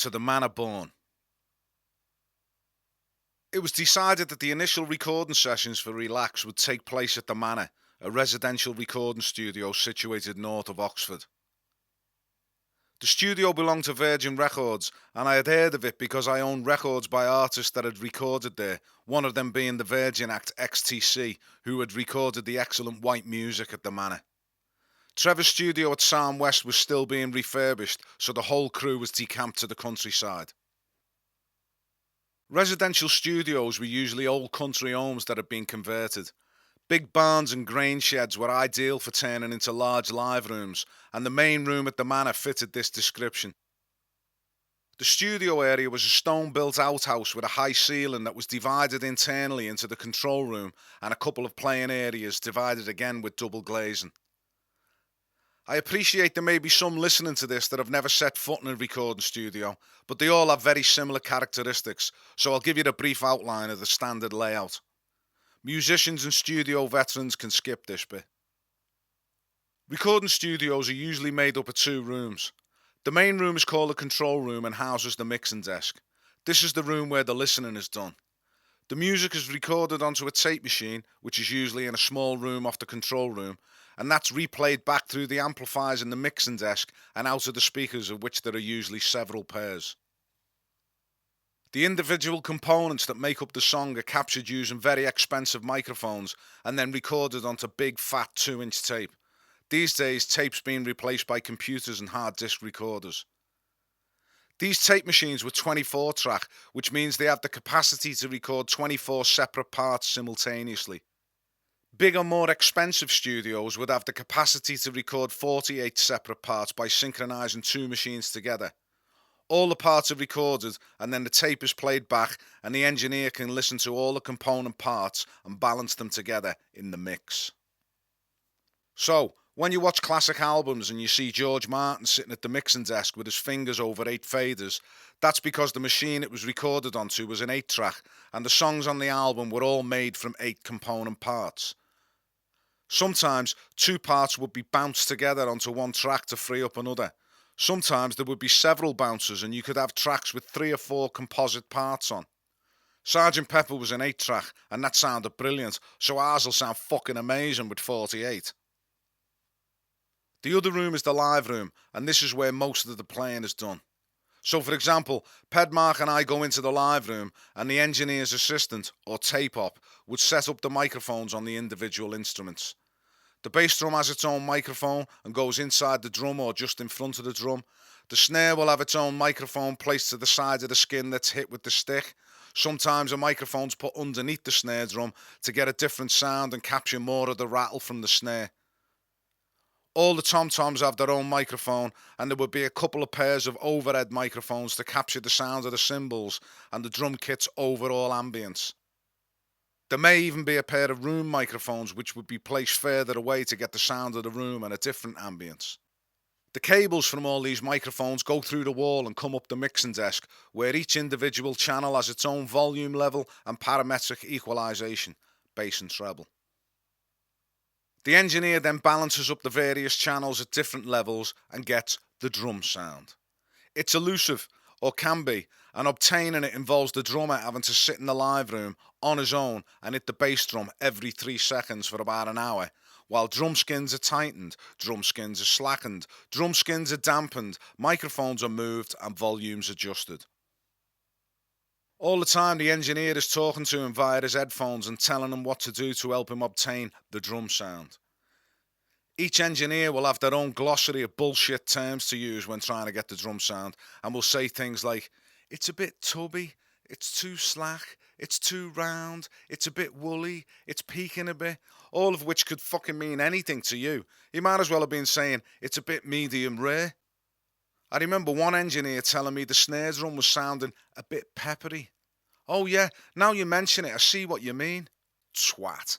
to the Manor born. It was decided that the initial recording sessions for Relax would take place at the Manor, a residential recording studio situated north of Oxford. The studio belonged to Virgin Records, and I had heard of it because I owned records by artists that had recorded there, one of them being the Virgin act XTC, who had recorded the excellent White Music at the Manor. Trevor's studio at Sound West was still being refurbished, so the whole crew was decamped to the countryside. Residential studios were usually old country homes that had been converted. Big barns and grain sheds were ideal for turning into large live rooms, and the main room at the Manor fitted this description. The studio area was a stone-built outhouse with a high ceiling that was divided internally into the control room and a couple of playing areas divided again with double glazing. I appreciate there may be some listening to this that have never set foot in a recording studio, but they all have very similar characteristics, so I'll give you a brief outline of the standard layout. Musicians and studio veterans can skip this bit. Recording studios are usually made up of two rooms. The main room is called the control room and houses the mixing desk. This is the room where the listening is done. The music is recorded onto a tape machine, which is usually in a small room off the control room, and that's replayed back through the amplifiers in the mixing desk and out of the speakers, of which there are usually several pairs. The individual components that make up the song are captured using very expensive microphones and then recorded onto big fat 2-inch tape. These days, tape's being replaced by computers and hard disk recorders. These tape machines were 24 track, which means they have the capacity to record 24 separate parts simultaneously. Bigger, more expensive studios would have the capacity to record 48 separate parts by synchronizing two machines together. All the parts are recorded and then the tape is played back and the engineer can listen to all the component parts and balance them together in the mix. So, when you watch classic albums and you see George Martin sitting at the mixing desk with his fingers over 8 faders, that's because the machine it was recorded onto was an 8-track and the songs on the album were all made from 8 component parts. Sometimes 2 parts would be bounced together onto one track to free up another. Sometimes there would be several bouncers and you could have tracks with 3 or 4 composite parts on. Sgt. Pepper was an 8-track and that sounded brilliant, so ours will sound fucking amazing with 48. The other room is the live room, and this is where most of the playing is done. So for example, Pedmark and I go into the live room and the engineer's assistant, or tape op, would set up the microphones on the individual instruments. The bass drum has its own microphone and goes inside the drum or just in front of the drum. The snare will have its own microphone placed to the side of the skin that's hit with the stick. Sometimes a microphone's put underneath the snare drum to get a different sound and capture more of the rattle from the snare. All the tom-toms have their own microphone and there would be a couple of pairs of overhead microphones to capture the sound of the cymbals and the drum kit's overall ambience. There may even be a pair of room microphones which would be placed further away to get the sound of the room and a different ambience. The cables from all these microphones go through the wall and come up the mixing desk, where each individual channel has its own volume level and parametric equalization, bass and treble. The engineer then balances up the various channels at different levels and gets the drum sound. It's elusive, or can be, and obtaining it involves the drummer having to sit in the live room on his own and hit the bass drum every 3 seconds for about an hour, while drum skins are tightened, drum skins are slackened, drum skins are dampened, microphones are moved and volumes adjusted. All the time the engineer is talking to him via his headphones and telling him what to do to help him obtain the drum sound. Each engineer will have their own glossary of bullshit terms to use when trying to get the drum sound and will say things like, it's a bit tubby, it's too slack, it's too round, it's a bit woolly, it's peaking a bit, all of which could fucking mean anything to you. He might as well have been saying, it's a bit medium rare. I remember one engineer telling me the snare drum was sounding a bit peppery. Oh yeah, now you mention it, I see what you mean. Twat.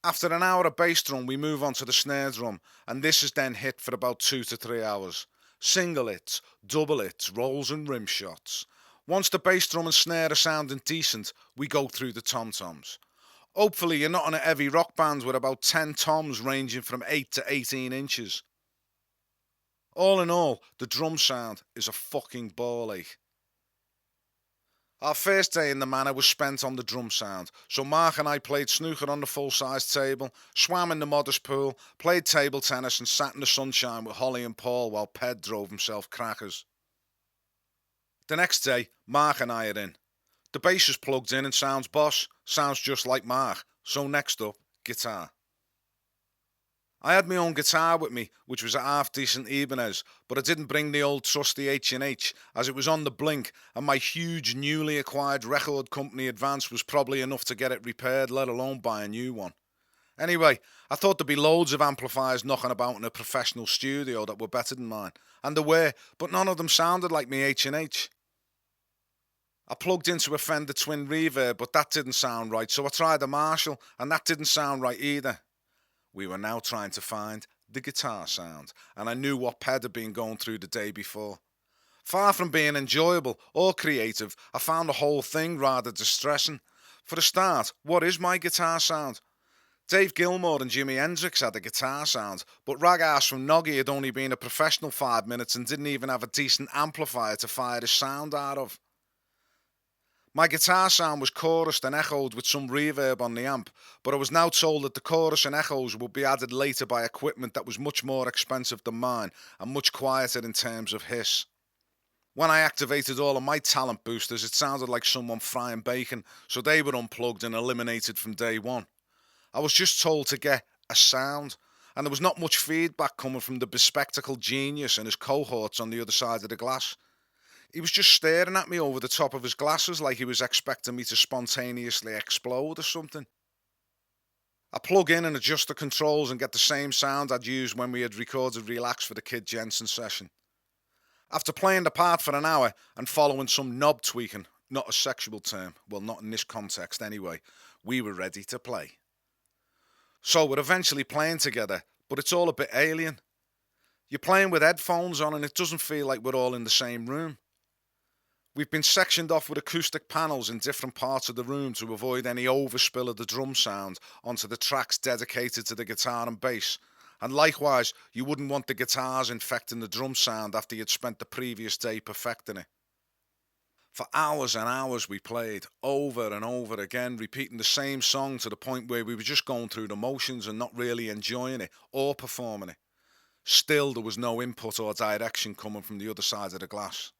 After an hour of bass drum, we move on to the snare drum, and this is then hit for about 2 to 3 hours. Single hits, double hits, rolls and rim shots. Once the bass drum and snare are sounding decent, we go through the tom-toms. Hopefully you're not in a heavy rock band with about 10 toms ranging from 8 to 18 inches. All in all, the drum sound is a fucking ball ache. Our first day in the manor was spent on the drum sound, so Mark and I played snooker on the full-size table, swam in the modest pool, played table tennis and sat in the sunshine with Holly and Paul while Ped drove himself crackers. The next day, Mark and I are in. The bass is plugged in and sounds boss, sounds just like Mark, so next up, guitar. I had my own guitar with me, which was a half-decent Ibanez, but I didn't bring the old trusty H&H, as it was on the blink, and my huge, newly acquired record company advance was probably enough to get it repaired, let alone buy a new one. Anyway, I thought there'd be loads of amplifiers knocking about in a professional studio that were better than mine, and there were, but none of them sounded like me H&H. I plugged into a Fender Twin Reverb, but that didn't sound right, so I tried a Marshall, and that didn't sound right either. We were now trying to find the guitar sound, and I knew what Ped had been going through the day before. Far from being enjoyable or creative, I found the whole thing rather distressing. For a start, what is my guitar sound? Dave Gilmour and Jimi Hendrix had a guitar sound, but Ragass from Noggy had only been a professional 5 minutes and didn't even have a decent amplifier to fire his sound out of. My guitar sound was chorused and echoed with some reverb on the amp, but I was now told that the chorus and echoes would be added later by equipment that was much more expensive than mine and much quieter in terms of hiss. When I activated all of my talent boosters, it sounded like someone frying bacon, so they were unplugged and eliminated from day one. I was just told to get a sound, and there was not much feedback coming from the bespectacled genius and his cohorts on the other side of the glass. He was just staring at me over the top of his glasses like he was expecting me to spontaneously explode or something. I plug in and adjust the controls and get the same sound I'd used when we had recorded Relax for the Kid Jensen session. After playing the part for an hour and following some knob tweaking, not a sexual term, well not in this context anyway, we were ready to play. So we're eventually playing together, but it's all a bit alien. You're playing with headphones on and it doesn't feel like we're all in the same room. We've been sectioned off with acoustic panels in different parts of the room to avoid any overspill of the drum sound onto the tracks dedicated to the guitar and bass, and likewise, you wouldn't want the guitars infecting the drum sound after you'd spent the previous day perfecting it. For hours and hours we played, over and over again, repeating the same song to the point where we were just going through the motions and not really enjoying it or performing it. Still, there was no input or direction coming from the other side of the glass.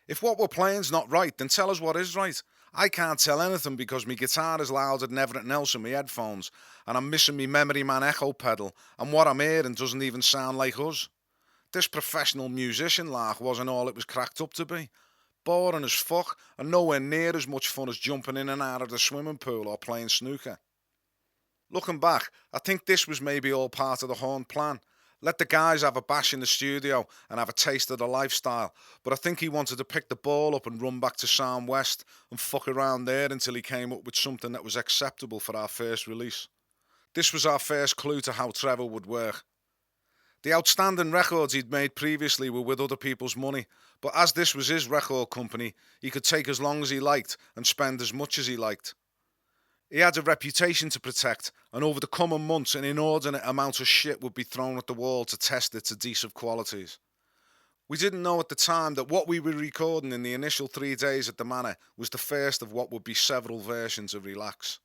If what we're playing's not right, then tell us what is right. I can't tell anything because my guitar is louder than everything else in my headphones, and I'm missing my Memory Man echo pedal, and what I'm hearing doesn't even sound like us. This professional musician lark wasn't all it was cracked up to be. Boring as fuck, and nowhere near as much fun as jumping in and out of the swimming pool or playing snooker. Looking back, I think this was maybe all part of the Horn plan. Let the guys have a bash in the studio and have a taste of the lifestyle, but I think he wanted to pick the ball up and run back to Sound West and fuck around there until he came up with something that was acceptable for our first release. This was our first clue to how Trevor would work. The outstanding records he'd made previously were with other people's money, but as this was his record company, he could take as long as he liked and spend as much as he liked. He had a reputation to protect, and over the coming months an inordinate amount of shit would be thrown at the wall to test its adhesive qualities. We didn't know at the time that what we were recording in the initial 3 days at the Manor was the first of what would be several versions of Relax.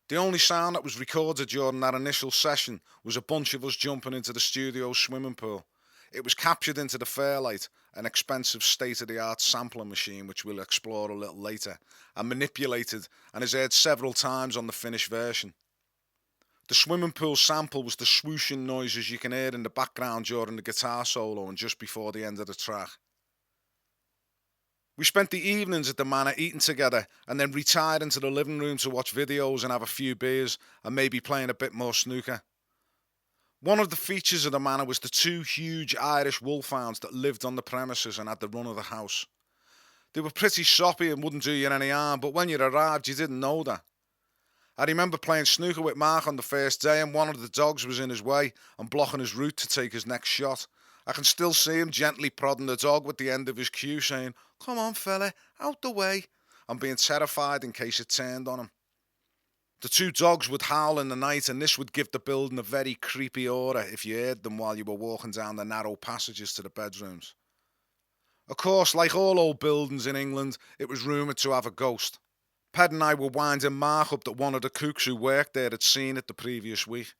The only sound that was recorded during that initial session was a bunch of us jumping into the studio's swimming pool. It was captured into the Fairlight, an expensive state-of-the-art sampling machine which we'll explore a little later, and manipulated and is heard several times on the finished version. The swimming pool sample was the swooshing noises you can hear in the background during the guitar solo and just before the end of the track. We spent the evenings at the Manor eating together and then retired into the living room to watch videos and have a few beers and maybe playing a bit more snooker. One of the features of the Manor was the 2 huge Irish wolfhounds that lived on the premises and had the run of the house. They were pretty soppy and wouldn't do you any harm, but when you arrived you didn't know that. I remember playing snooker with Mark on the first day and one of the dogs was in his way and blocking his route to take his next shot. I can still see him gently prodding the dog with the end of his cue saying, "Come on fella, out the way," and being terrified in case it turned on him. The two dogs would howl in the night, and this would give the building a very creepy aura if you heard them while you were walking down the narrow passages to the bedrooms. Of course, like all old buildings in England, it was rumoured to have a ghost. Ped and I were winding Mark up that one of the cooks who worked there had seen it the previous week.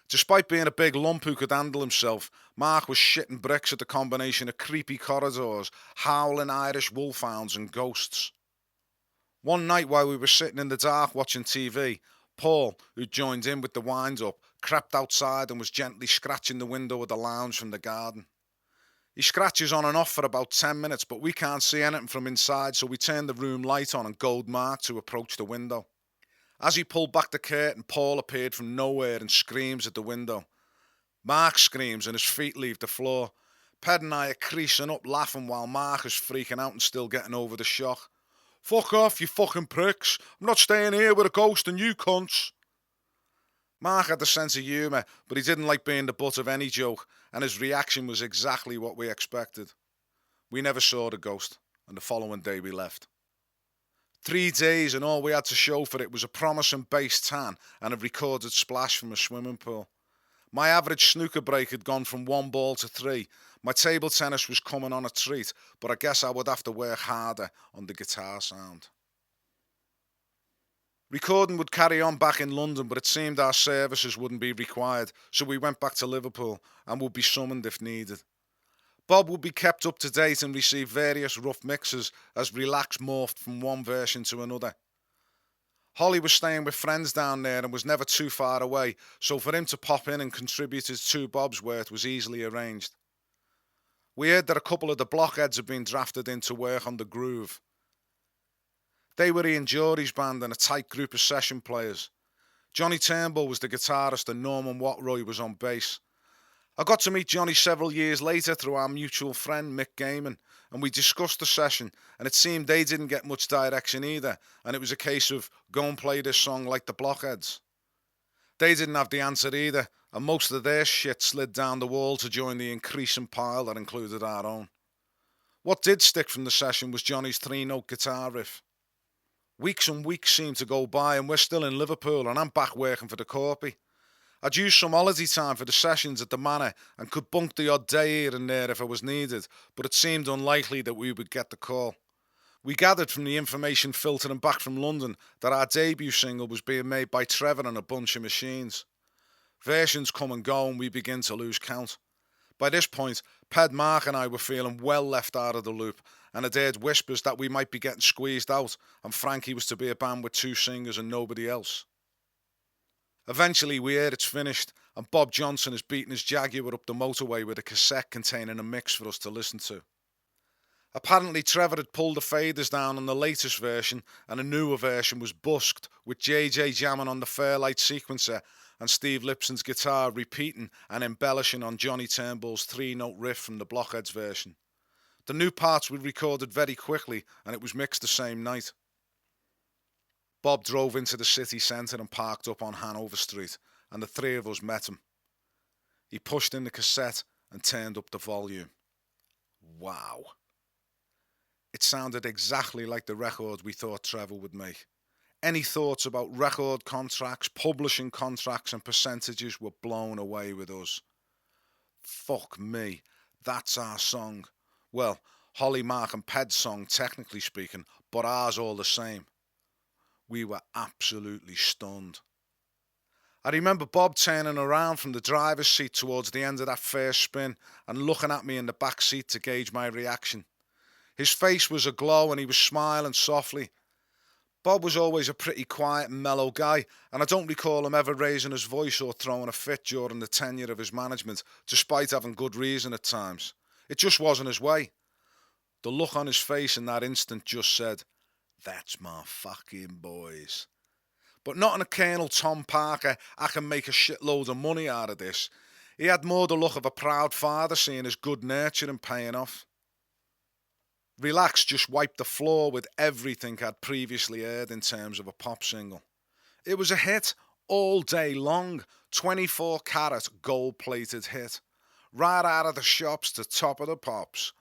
Despite being a big lump who could handle himself, Mark was shitting bricks at the combination of creepy corridors, howling Irish wolfhounds and ghosts. One night while we were sitting in the dark watching TV, Paul, who joined in with the wind-up, crept outside and was gently scratching the window of the lounge from the garden. He scratches on and off for about 10 minutes, but we can't see anything from inside, so we turned the room light on and goad Mark to approach the window. As he pulled back the curtain, Paul appeared from nowhere and screams at the window. Mark screams and his feet leave the floor. Ped and I are creasing up laughing while Mark is freaking out and still getting over the shock. "Fuck off, you fucking pricks. I'm not staying here with a ghost and you cunts." Mark had a sense of humour, but he didn't like being the butt of any joke, and his reaction was exactly what we expected. We never saw the ghost, and the following day we left. 3 days, and all we had to show for it was a promising base tan and a recorded splash from a swimming pool. My average snooker break had gone from 1 ball to 3. My table tennis was coming on a treat, but I guess I would have to work harder on the guitar sound. Recording would carry on back in London, but it seemed our services wouldn't be required, so we went back to Liverpool and would be summoned if needed. Bob would be kept up to date and receive various rough mixes as Relax morphed from one version to another. Holly was staying with friends down there and was never too far away, so for him to pop in and contribute his 2 bobs worth was easily arranged. We heard that a couple of the blockheads had been drafted in to work on the groove. They were Ian Geordie's band and a tight group of session players. Johnny Turnbull was the guitarist and Norman Watroy was on bass. I got to meet Johnny several years later through our mutual friend Mick Gaiman, and we discussed the session, and it seemed they didn't get much direction either, and it was a case of go and play this song like the blockheads. They didn't have the answer either, and most of their shit slid down the wall to join the increasing pile that included our own. What did stick from the session was Johnny's 3-note guitar riff. Weeks and weeks seemed to go by, and we're still in Liverpool, and I'm back working for the Corpy. I'd use some holiday time for the sessions at the Manor and could bunk the odd day here and there if I was needed, but it seemed unlikely that we would get the call. We gathered from the information filtering back from London that our debut single was being made by Trevor and a bunch of machines. Versions come and go and we begin to lose count. By this point, Ped, Mark and I were feeling well left out of the loop, and I'd heard whispers that we might be getting squeezed out and Frankie was to be a band with 2 singers and nobody else. Eventually we heard it's finished and Bob Johnson is beating his Jaguar up the motorway with a cassette containing a mix for us to listen to. Apparently Trevor had pulled the faders down on the latest version and a newer version was busked with JJ jamming on the Fairlight sequencer and Steve Lipson's guitar repeating and embellishing on Johnny Turnbull's 3-note riff from the Blockheads version. The new parts were recorded very quickly and it was mixed the same night. Bob drove into the city centre and parked up on Hanover Street, and the 3 of us met him. He pushed in the cassette and turned up the volume. Wow. It sounded exactly like the record we thought Trevor would make. Any thoughts about record contracts, publishing contracts and percentages were blown away with us. Fuck me, that's our song. Well, Holly, Mark and Ped's song technically speaking, but ours all the same. We were absolutely stunned. I remember Bob turning around from the driver's seat towards the end of that first spin and looking at me in the back seat to gauge my reaction. His face was aglow and he was smiling softly. Bob was always a pretty quiet and mellow guy, and I don't recall him ever raising his voice or throwing a fit during the tenure of his management, despite having good reason at times. It just wasn't his way. The look on his face in that instant just said, "That's my fucking boys." But not in a Colonel Tom Parker, I can make a shitload of money out of this. He had more the look of a proud father seeing his good nurturing paying off. Relax just wiped the floor with everything I'd previously heard in terms of a pop single. It was a hit all day long, 24-carat gold-plated hit. Right out of the shops to top of the pops.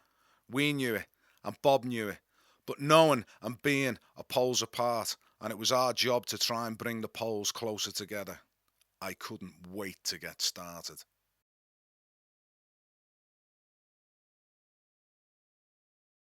We knew it, and Bob knew it. But knowing and being are poles apart, and it was our job to try and bring the poles closer together. I couldn't wait to get started.